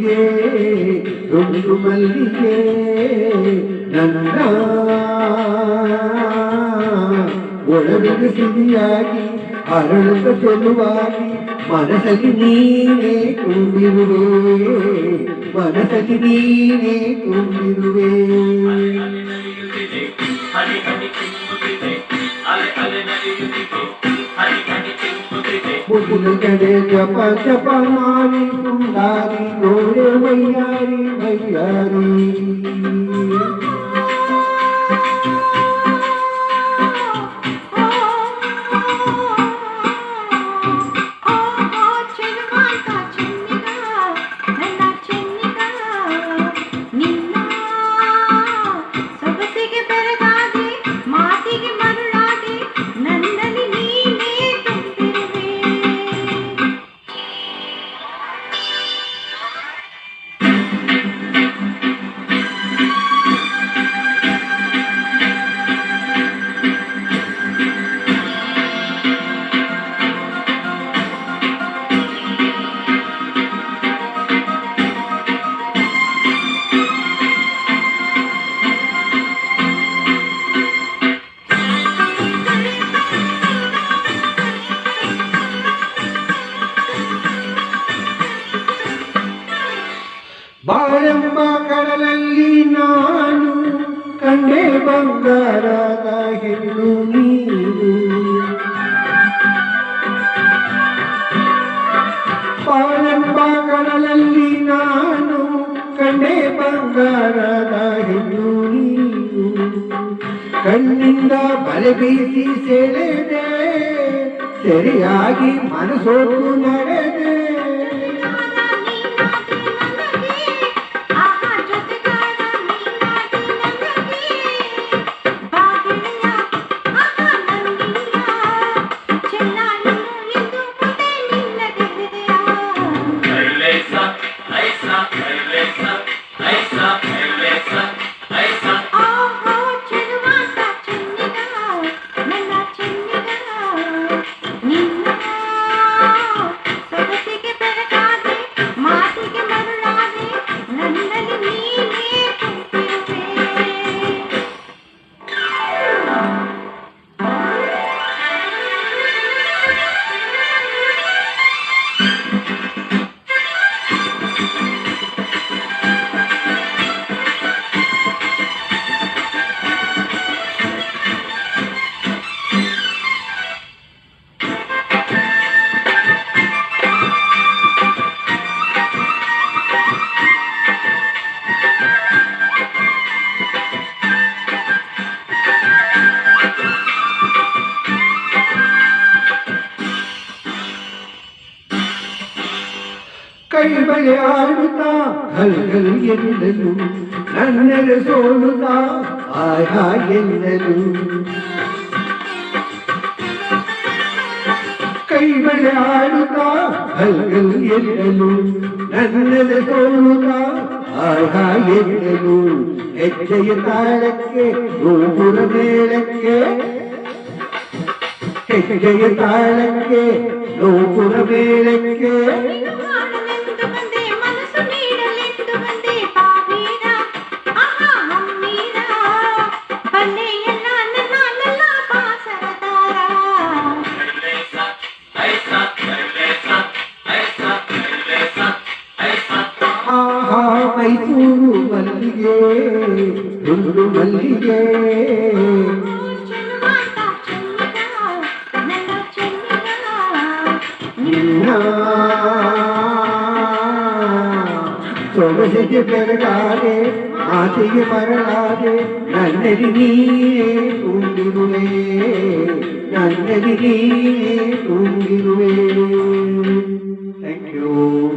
ಮಲ್ಲಿಗೆ ದುಂಡು ಮಲ್ಲಿಗೆ ನನ್ನ ಒಳಗಿನ ಸಿಹಿಯಾಗಿ ಅರಳುತ್ತ ಚೆಲುವಾಗಿ ಮನಸ್ಸಲ್ಲಿ ನೀನೇ ತುಂಬಿರುವೆ ಮನಸ್ಸಲ್ಲಿ ನೀನೇ ತುಂಬಿರುವೆ ಮುಗಿಲುಗಡೆ ಜಪ ಜಪ ಮಾಡಿ ಸುಂದಾರಿ ನೋಡೆ ವಯ್ಯಾರಿ ವಯ್ಯಾರಿ ಬಾಳೆಂಬ ಕಡಲಲ್ಲಿ ನಾನು ಕಂಡೆ ಬಂಗಾರದ ಹೆಣ್ಣು ನೀನು ಬಾಳೆಂಬ ಕಡಲಲ್ಲಿ ನಾನು ಕಂಡೆ ಬಂಗಾರದ ಹೆಣ್ಣು ನೀನು ಕಣ್ಣಿಂದ ಬಲೆ ಬೀಸಿ ಸೆಳೆದೆ ಸರಿಯಾಗಿ ಮನಸೋಟು ನಡೆದೆ ಕೈ ಬಳೆ ಆಡುತ್ತಾ ಘಲ್ ಘಲ್ ಎನ್ನಲು ನನ್ನೆರೆ ಸೋಲುತ್ತಾ ಹಾಯ್ ಹಾಯ್ ಎನ್ನಲು ಕೈ ಬಳೆ ಆಡುತ್ತಾ ಘಲ್ ಘಲ್ ಎನ್ನಲು ನನ್ನೆರೆ ಸೋಲುತ್ತಾ ಹಾಯ್ ಹಾಯ್ ಎನ್ನಲು ಹೆಜ್ಜೆಯ ತಾಳಕ್ಕೆ ಗೋಪುರ ಮೇಳಕ್ಕೆ ಹೆಜ್ಜೆಯ ತಾಳಕ್ಕೆ ಗೋಪುರ ಮೇಳಕ್ಕೆ ಮೈಸೂರು ಮಲ್ಲಿಗೆ ದುಂಡು ಮಲ್ಲಿಗೆ ನಿನ್ನ ಸೊಗಸಿಗೆ ಬೆರಗಾದೆ ಮಾತಿಗೆ ಮರಳಾದೆ ನನ್ನಲ್ಲಿ ನೀನೇ ತುಂಬಿರುವೆ ನನ್ನಲ್ಲಿ ನೀನೇ ತುಂಬಿರುವೆ. Thank you.